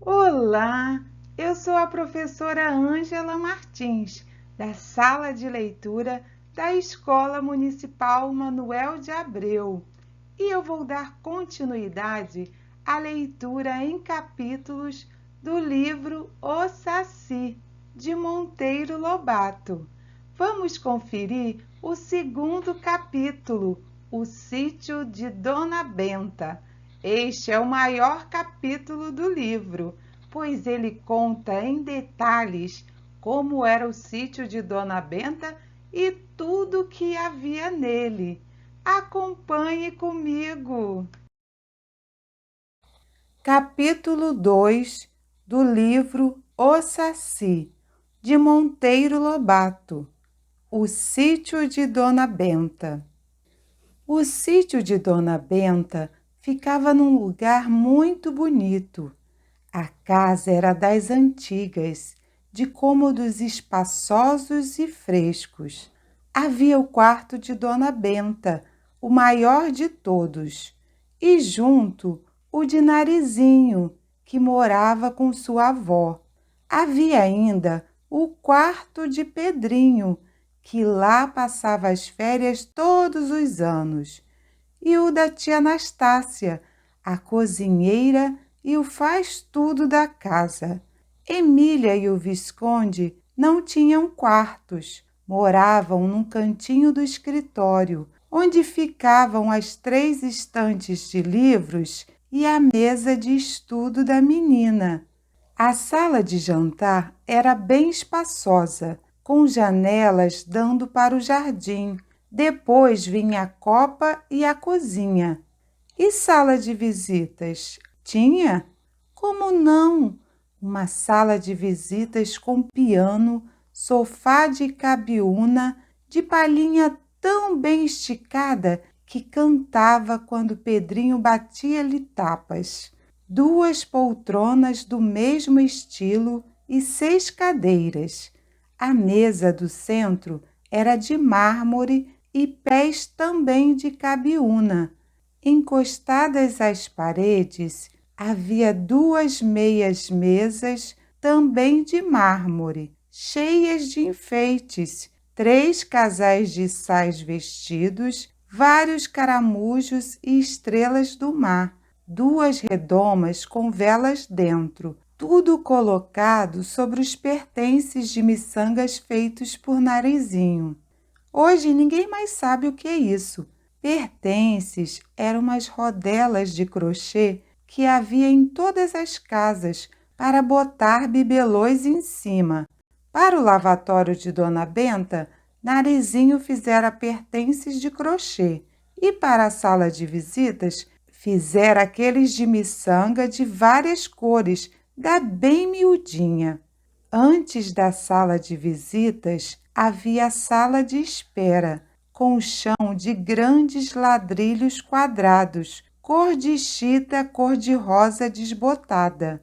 Olá, eu sou a professora Ângela Martins, da Sala de Leitura da Escola Municipal Manuel de Abreu, e eu vou dar continuidade à leitura em capítulos do livro O Saci, de Monteiro Lobato. Vamos conferir o segundo capítulo, O Sítio de Dona Benta. Este é o maior capítulo do livro, pois ele conta em detalhes como era o sítio de Dona Benta e tudo o que havia nele. Acompanhe comigo! Capítulo 2 do livro O Saci, de Monteiro Lobato. O sítio de Dona Benta. O sítio de Dona Benta ficava num lugar muito bonito. A casa era das antigas, de cômodos espaçosos e frescos. Havia o quarto de Dona Benta, o maior de todos, e junto o de Narizinho, que morava com sua avó. Havia ainda o quarto de Pedrinho, que lá passava as férias todos os anos, e o da tia Anastácia, a cozinheira e o faz-tudo da casa. Emília e o Visconde não tinham quartos, moravam num cantinho do escritório, onde ficavam as 3 estantes de livros e a mesa de estudo da menina. A sala de jantar era bem espaçosa, com janelas dando para o jardim. Depois vinha a copa e a cozinha. E sala de visitas? Tinha? Como não? Uma sala de visitas com piano, sofá de cabiúna, de palhinha tão bem esticada que cantava quando Pedrinho batia-lhe tapas. 2 poltronas do mesmo estilo e 6 cadeiras. A mesa do centro era de mármore e pés também de cabiúna. Encostadas às paredes, havia 2 meias mesas também de mármore, cheias de enfeites, 3 casais de sais vestidos, vários caramujos e estrelas do mar, 2 redomas com velas dentro, tudo colocado sobre os pertences de miçangas feitos por Narizinho. Hoje ninguém mais sabe o que é isso. Pertences eram umas rodelas de crochê que havia em todas as casas para botar bibelôs em cima. Para o lavatório de Dona Benta, Narizinho fizera pertences de crochê e para a sala de visitas fizera aqueles de miçanga de várias cores, da bem miudinha. Antes da sala de visitas, havia a sala de espera, com o chão de grandes ladrilhos quadrados, cor de chita cor-de-rosa desbotada.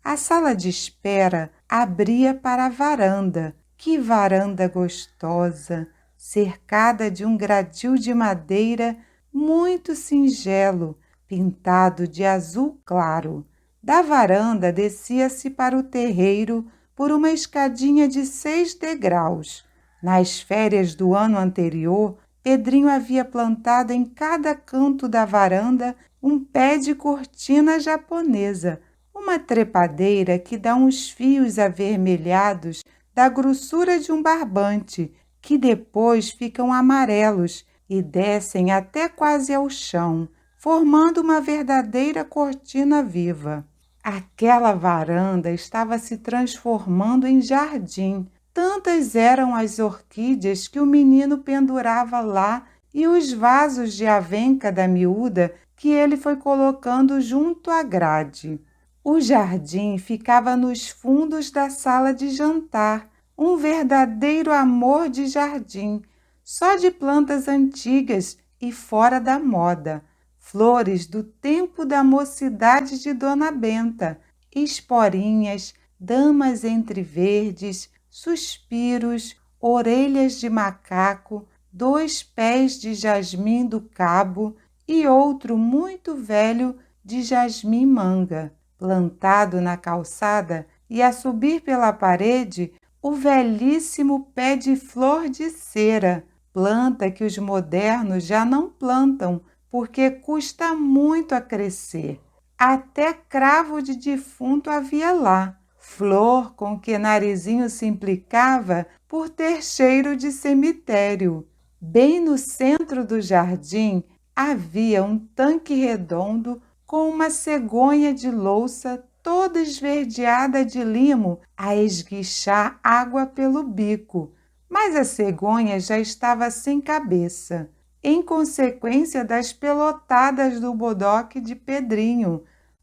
A sala de espera abria para a varanda. Que varanda gostosa, cercada de um gradil de madeira muito singelo, pintado de azul claro. Da varanda descia-se para o terreiro por uma escadinha de 6 degraus. Nas férias do ano anterior, Pedrinho havia plantado em cada canto da varanda um pé de cortina japonesa, uma trepadeira que dá uns fios avermelhados da grossura de um barbante, que depois ficam amarelos e descem até quase ao chão, formando uma verdadeira cortina viva. Aquela varanda estava se transformando em jardim. Tantas eram as orquídeas que o menino pendurava lá e os vasos de avenca da miúda que ele foi colocando junto à grade. O jardim ficava nos fundos da sala de jantar, um verdadeiro amor de jardim, só de plantas antigas e fora da moda, flores do tempo da mocidade de Dona Benta, esporinhas, damas entre verdes, suspiros, orelhas de macaco, 2 pés de jasmim do cabo e outro muito velho de jasmim manga. plantado na calçada, e a subir pela parede, o velhíssimo pé de flor de cera, planta que os modernos já não plantam, porque custa muito a crescer. Até cravo de defunto havia lá, flor com que Narizinho se implicava por ter cheiro de cemitério. Bem no centro do jardim havia um tanque redondo com uma cegonha de louça toda esverdeada de limo a esguichar água pelo bico, mas a cegonha já estava sem cabeça, em consequência das pelotadas do bodoque de Pedrinho.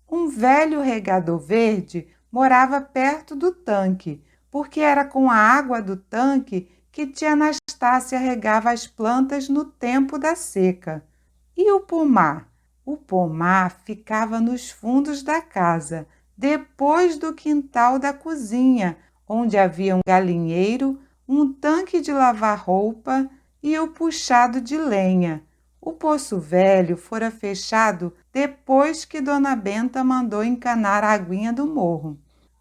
Um velho regador verde morava perto do tanque, porque era com a água do tanque que tia Anastácia regava as plantas no tempo da seca. E o pomar? O pomar ficava nos fundos da casa, depois do quintal da cozinha, onde havia um galinheiro, um tanque de lavar roupa e o puxado de lenha. O poço velho fora fechado depois que Dona Benta mandou encanar a aguinha do morro.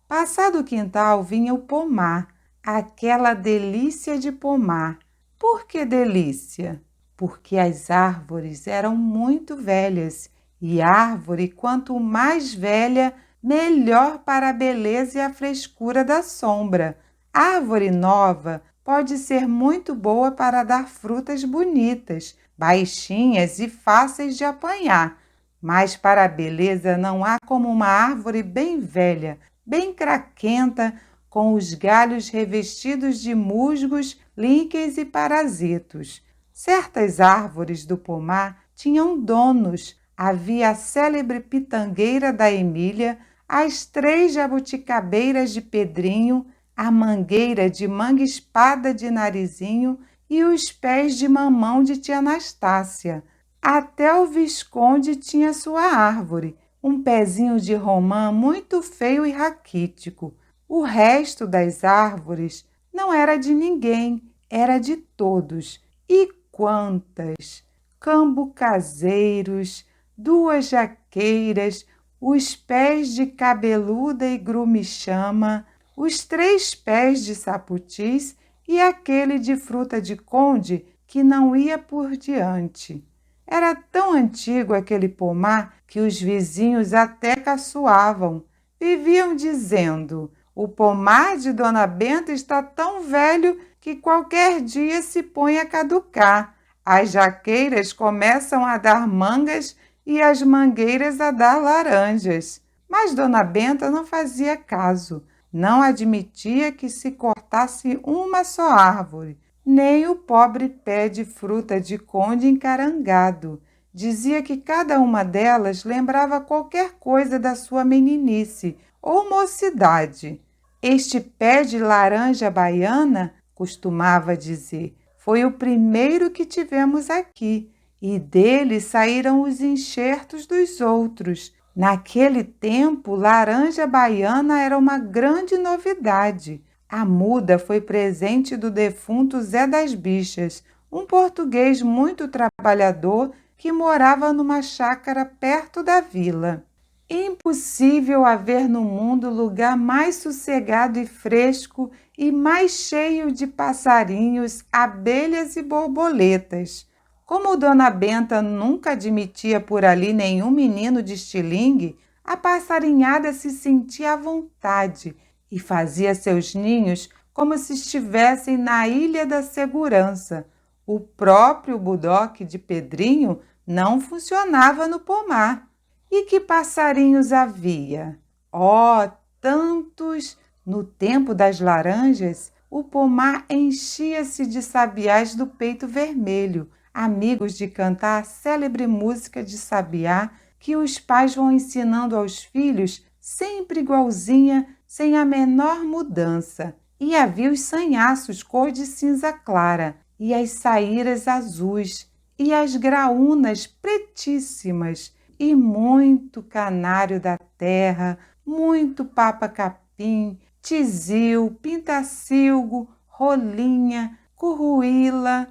Passado o quintal vinha o pomar, aquela delícia de pomar. Por que delícia? Porque as árvores eram muito velhas, e árvore, quanto mais velha, melhor para a beleza e a frescura da sombra. Árvore nova pode ser muito boa para dar frutas bonitas, baixinhas e fáceis de apanhar, mas para a beleza não há como uma árvore bem velha, bem craquenta, com os galhos revestidos de musgos, líquens e parasitos. Certas árvores do pomar tinham donos. Havia a célebre pitangueira da Emília, as 3 jabuticabeiras de Pedrinho, a mangueira de manga-espada de Narizinho e os pés de mamão de tia Anastácia. Até o Visconde tinha sua árvore, um pezinho de romã muito feio e raquítico. O resto das árvores não era de ninguém, era de todos. E quantas! Cambucazeiros, 2 jaqueiras, os pés de cabeluda e grumichama, os 3 pés de saputis e aquele de fruta de conde que não ia por diante. Era tão antigo aquele pomar que os vizinhos até caçoavam. Viviam dizendo: o pomar de Dona Benta está tão velho que qualquer dia se põe a caducar. As jaqueiras começam a dar mangas e as mangueiras a dar laranjas. Mas Dona Benta não fazia caso. Não admitia que se cortasse uma só árvore, nem o pobre pé de fruta de conde encarangado. Dizia que cada uma delas lembrava qualquer coisa da sua meninice ou mocidade. Este pé de laranja baiana, costumava dizer, foi o primeiro que tivemos aqui, e dele saíram os enxertos dos outros. Naquele tempo, laranja baiana era uma grande novidade. A muda foi presente do defunto Zé das Bichas, um português muito trabalhador que morava numa chácara perto da vila. Impossível haver no mundo lugar mais sossegado e fresco e mais cheio de passarinhos, abelhas e borboletas. Como Dona Benta nunca admitia por ali nenhum menino de estilingue, a passarinhada se sentia à vontade e fazia seus ninhos como se estivessem na Ilha da Segurança. O próprio budoque de Pedrinho não funcionava no pomar. E que passarinhos havia? Oh, tantos! No tempo das laranjas, o pomar enchia-se de sabiás do peito vermelho, amigos de cantar a célebre música de sabiá que os pais vão ensinando aos filhos, sempre igualzinha, sem a menor mudança. E havia os sanhaços cor de cinza clara, e as saíras azuis, e as graúnas pretíssimas, e muito canário da terra, muito papa-capim, tizil, pintacilgo, rolinha, curruíla.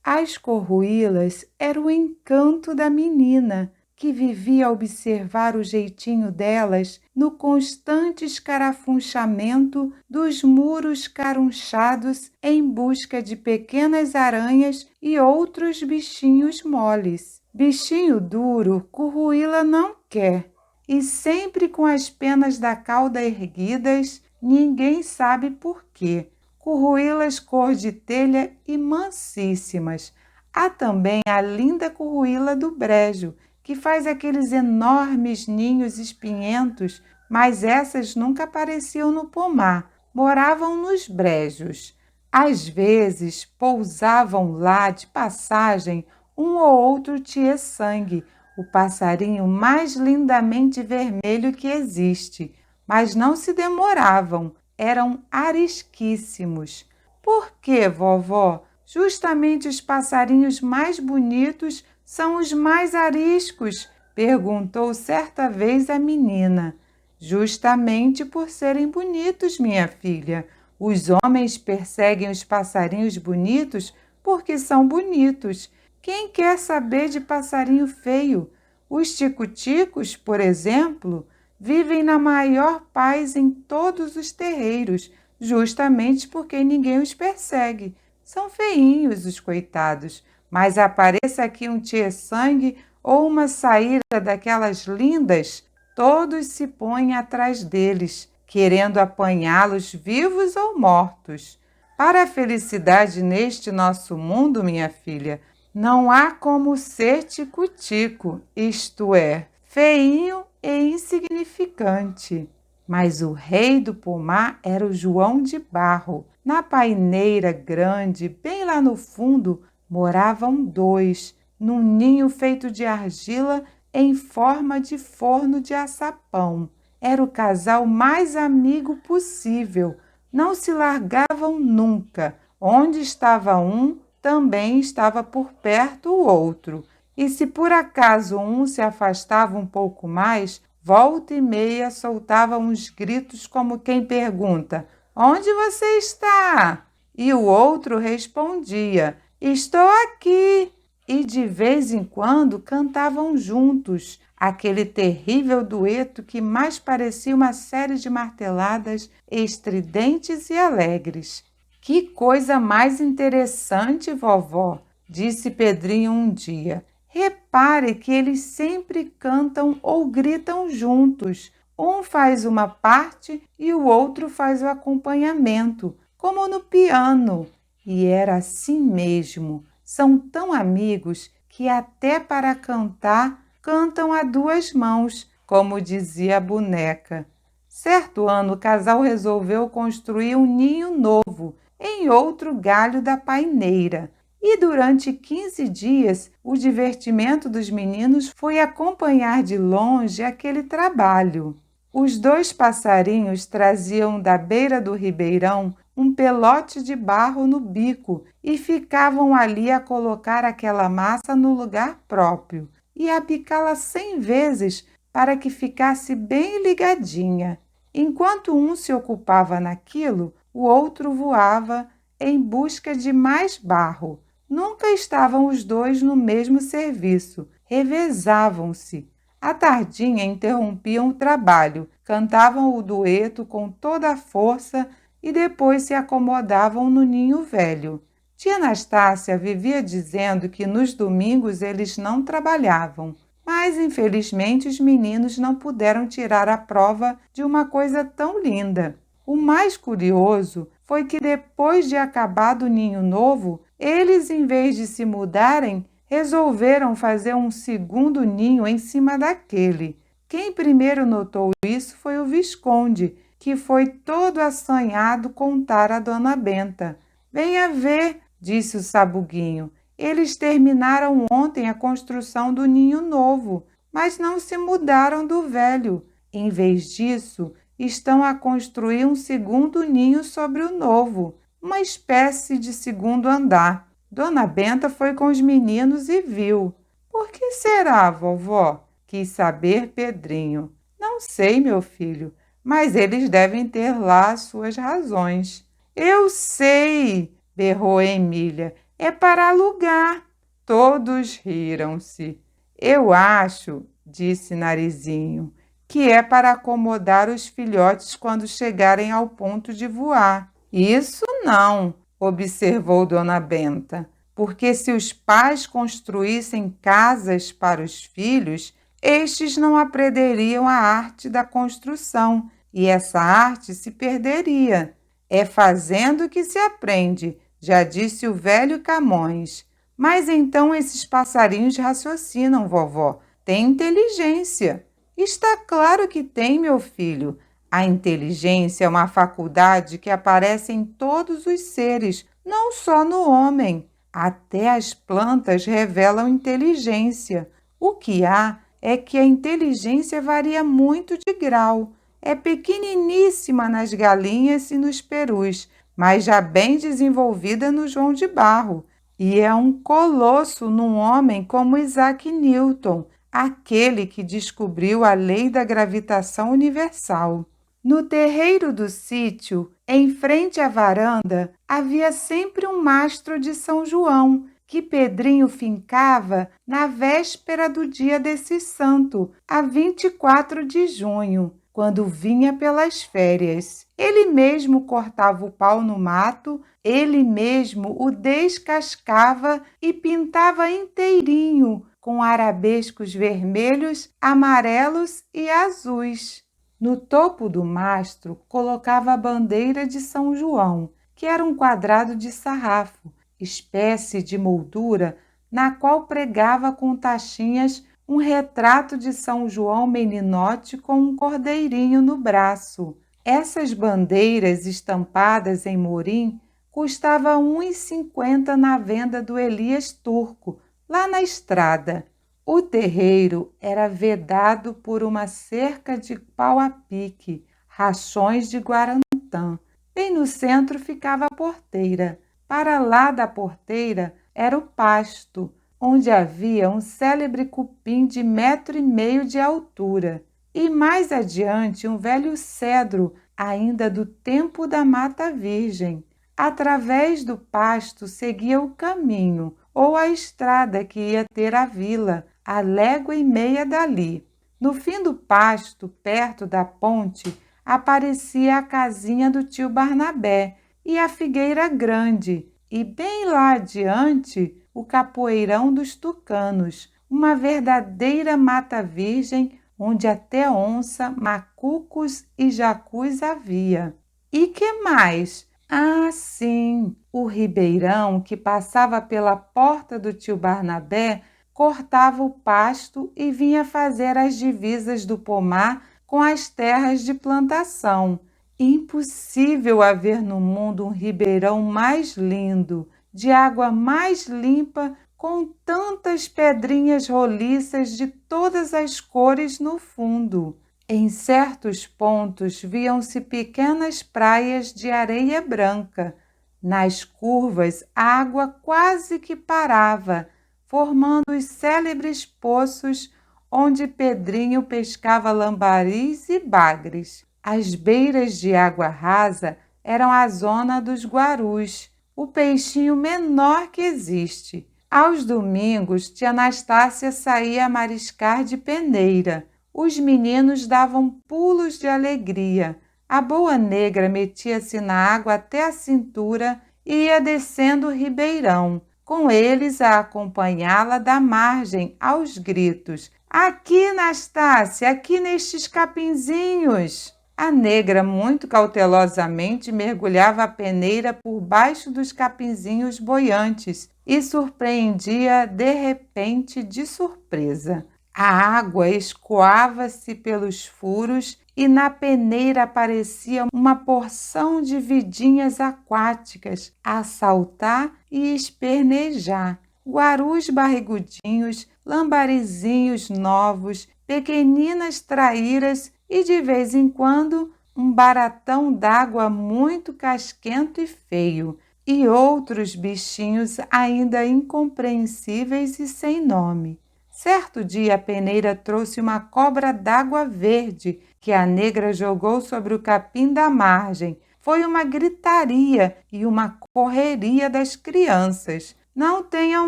As corruílas eram o encanto da menina, que vivia a observar o jeitinho delas no constante escarafunchamento dos muros carunchados em busca de pequenas aranhas e outros bichinhos moles. Bichinho duro, Curruíla não quer, e sempre com as penas da cauda erguidas, ninguém sabe por quê. Curruílas cor de telha e mansíssimas. Há também a linda curruíla do brejo, que faz aqueles enormes ninhos espinhentos, mas essas nunca apareciam no pomar, moravam nos brejos. Às vezes pousavam lá de passagem um ou outro tiê-sangue, o passarinho mais lindamente vermelho que existe, mas não se demoravam, eram arisquíssimos. Por que, vovó? Justamente os passarinhos mais bonitos são os mais ariscos? Perguntou certa vez a menina. Justamente por serem bonitos, minha filha. Os homens perseguem os passarinhos bonitos porque são bonitos. Quem quer saber de passarinho feio? Os tico-ticos, por exemplo, vivem na maior paz em todos os terreiros, justamente porque ninguém os persegue. São feinhos os coitados, mas apareça aqui um tiê-sangue ou uma saíra daquelas lindas, todos se põem atrás deles, querendo apanhá-los vivos ou mortos. Para a felicidade neste nosso mundo, minha filha, não há como ser tico-tico, isto é, feinho e insignificante. Mas o rei do pomar era o João de Barro. Na paineira grande, bem lá no fundo, moravam dois, num ninho feito de argila em forma de forno de açapão. Era o casal mais amigo possível. Não se largavam nunca. Onde estava um, também estava por perto o outro. E se por acaso um se afastava um pouco mais, volta e meia soltava uns gritos como quem pergunta: "Onde você está?" E o outro respondia: "Estou aqui." E de vez em quando cantavam juntos aquele terrível dueto que mais parecia uma série de marteladas estridentes e alegres. "Que coisa mais interessante, vovó", disse Pedrinho um dia. "Repare que eles sempre cantam ou gritam juntos. Um faz uma parte e o outro faz o acompanhamento, como no piano." E era assim mesmo. São tão amigos que até para cantar, cantam a duas mãos, como dizia a boneca. Certo ano, o casal resolveu construir um ninho novo em outro galho da paineira. E durante 15 dias, o divertimento dos meninos foi acompanhar de longe aquele trabalho. Os dois passarinhos traziam da beira do ribeirão um pelote de barro no bico e ficavam ali a colocar aquela massa no lugar próprio e a picá-la 100 vezes para que ficasse bem ligadinha. Enquanto um se ocupava naquilo, o outro voava em busca de mais barro. Nunca estavam os dois no mesmo serviço, revezavam-se. À tardinha interrompiam o trabalho, cantavam o dueto com toda a força e depois se acomodavam no ninho velho. Tia Anastácia vivia dizendo que nos domingos eles não trabalhavam, mas infelizmente os meninos não puderam tirar a prova de uma coisa tão linda. O mais curioso foi que depois de acabado o ninho novo, eles, em vez de se mudarem, resolveram fazer um segundo ninho em cima daquele. Quem primeiro notou isso foi o Visconde, que foi todo assanhado contar a Dona Benta. "Venha ver", disse o Sabuguinho. "Eles terminaram ontem a construção do ninho novo, mas não se mudaram do velho. Em vez disso, estão a construir um segundo ninho sobre o novo, uma espécie de segundo andar." Dona Benta foi com os meninos e viu. "Por que será, vovó?" quis saber Pedrinho. "Não sei, meu filho, mas eles devem ter lá as suas razões." "Eu sei", berrou Emília, "é para alugar." Todos riram-se. "Eu acho", disse Narizinho, que é para acomodar os filhotes quando chegarem ao ponto de voar. Isso não, observou Dona Benta, porque se os pais construíssem casas para os filhos, estes não aprenderiam a arte da construção e essa arte se perderia. É fazendo que se aprende, já disse o velho Camões. Mas então esses passarinhos raciocinam, vovó. Têm inteligência. Está claro que tem, meu filho. A inteligência é uma faculdade que aparece em todos os seres, não só no homem. Até as plantas revelam inteligência. O que há é que a inteligência varia muito de grau. É pequeniníssima nas galinhas e nos perus, mas já bem desenvolvida no João de Barro. E é um colosso num homem como Isaac Newton, aquele que descobriu a lei da gravitação universal. No terreiro do sítio, em frente à varanda, havia sempre um mastro de São João, que Pedrinho fincava na véspera do dia desse santo, a 24 de junho, quando vinha pelas férias. Ele mesmo cortava o pau no mato, ele mesmo o descascava e pintava inteirinho, com arabescos vermelhos, amarelos e azuis. No topo do mastro colocava a bandeira de São João, que era um quadrado de sarrafo, espécie de moldura na qual pregava com tachinhas um retrato de São João meninote com um cordeirinho no braço. Essas bandeiras estampadas em morim custavam R$ 1,50 na venda do Elias Turco, lá na estrada. O terreiro era vedado por uma cerca de pau a pique, rachões de guarantã. Bem no centro ficava a porteira. Para lá da porteira era o pasto, onde havia um célebre cupim de 1,5 m de altura. E mais adiante um velho cedro, ainda do tempo da Mata Virgem. Através do pasto seguia o caminho, ou a estrada que ia ter à vila, a 1,5 léguas dali. No fim do pasto, perto da ponte, aparecia a casinha do tio Barnabé e a figueira grande, e bem lá adiante o capoeirão dos tucanos, uma verdadeira mata virgem onde até onça, macucos e jacus havia. E que mais? Ah, sim, o ribeirão que passava pela porta do tio Barnabé cortava o pasto e vinha fazer as divisas do pomar com as terras de plantação. Impossível haver no mundo um ribeirão mais lindo, de água mais limpa, com tantas pedrinhas roliças de todas as cores no fundo. Em certos pontos viam-se pequenas praias de areia branca. Nas curvas, a água quase que parava, formando os célebres poços onde Pedrinho pescava lambaris e bagres. As beiras de água rasa eram a zona dos guarus, o peixinho menor que existe. Aos domingos, tia Anastácia saía a mariscar de peneira. Os meninos davam pulos de alegria. A boa negra metia-se na água até a cintura e ia descendo o ribeirão, com eles a acompanhá-la da margem aos gritos. Aqui, Anastácia, aqui nestes capinzinhos! A negra, muito cautelosamente, mergulhava a peneira por baixo dos capinzinhos boiantes e surpreendia de repente de surpresa. A água escoava-se pelos furos e na peneira aparecia uma porção de vidinhas aquáticas a saltar e espernejar. Guarus barrigudinhos, lambarizinhos novos, pequeninas traíras e, de vez em quando, um baratão d'água muito casquento e feio, e outros bichinhos ainda incompreensíveis e sem nome. Certo dia a peneira trouxe uma cobra d'água verde que a negra jogou sobre o capim da margem. Foi uma gritaria e uma correria das crianças. Não tenham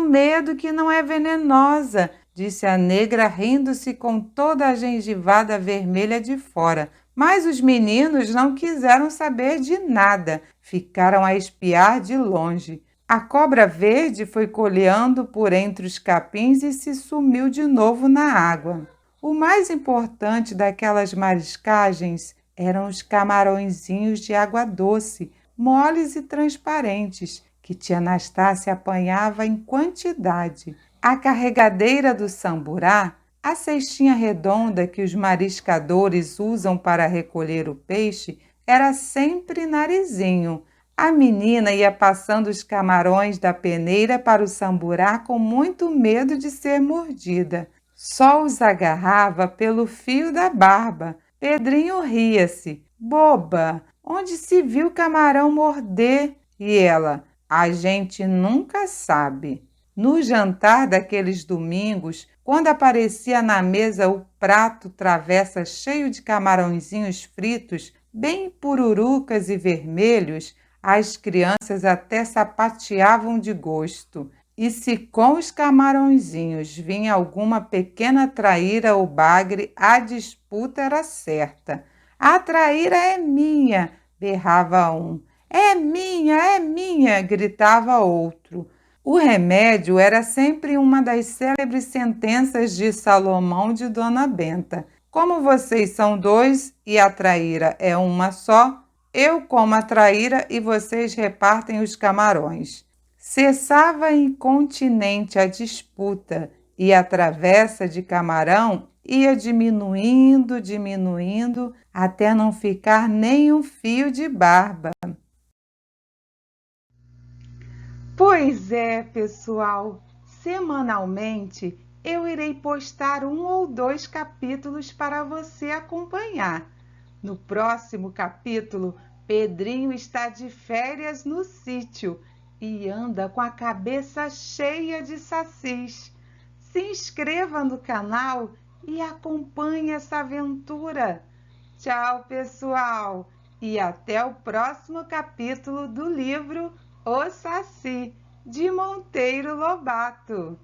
medo que não é venenosa, disse a negra, rindo-se com toda a gengivada vermelha de fora. Mas os meninos não quiseram saber de nada, ficaram a espiar de longe. A cobra verde foi coleando por entre os capins e se sumiu de novo na água. O mais importante daquelas mariscagens eram os camarõezinhos de água doce, moles e transparentes, que tia Anastácia apanhava em quantidade. A carregadeira do samburá, a cestinha redonda que os mariscadores usam para recolher o peixe, era sempre narizinho. A menina ia passando os camarões da peneira para o samburá com muito medo de ser mordida. Só os agarrava pelo fio da barba. Pedrinho ria-se. Boba, onde se viu camarão morder? E ela, a gente nunca sabe. No jantar daqueles domingos, quando aparecia na mesa o prato travessa cheio de camarõezinhos fritos, bem pururucas e vermelhos, as crianças até sapateavam de gosto. E se com os camarõezinhos vinha alguma pequena traíra ou bagre, a disputa era certa. A traíra é minha, berrava um. É minha, gritava outro. O remédio era sempre uma das célebres sentenças de Salomão de Dona Benta. Como vocês são dois e a traíra é uma só, eu como a traíra e vocês repartem os camarões. Cessava incontinente a disputa e a travessa de camarão ia diminuindo, até não ficar nem um fio de barba. Pois é, pessoal, semanalmente eu irei postar 1 ou 2 capítulos para você acompanhar. No próximo capítulo, Pedrinho está de férias no sítio e anda com a cabeça cheia de sacis. Se inscreva no canal e acompanhe essa aventura. Tchau, pessoal, e até o próximo capítulo do livro O Saci, de Monteiro Lobato.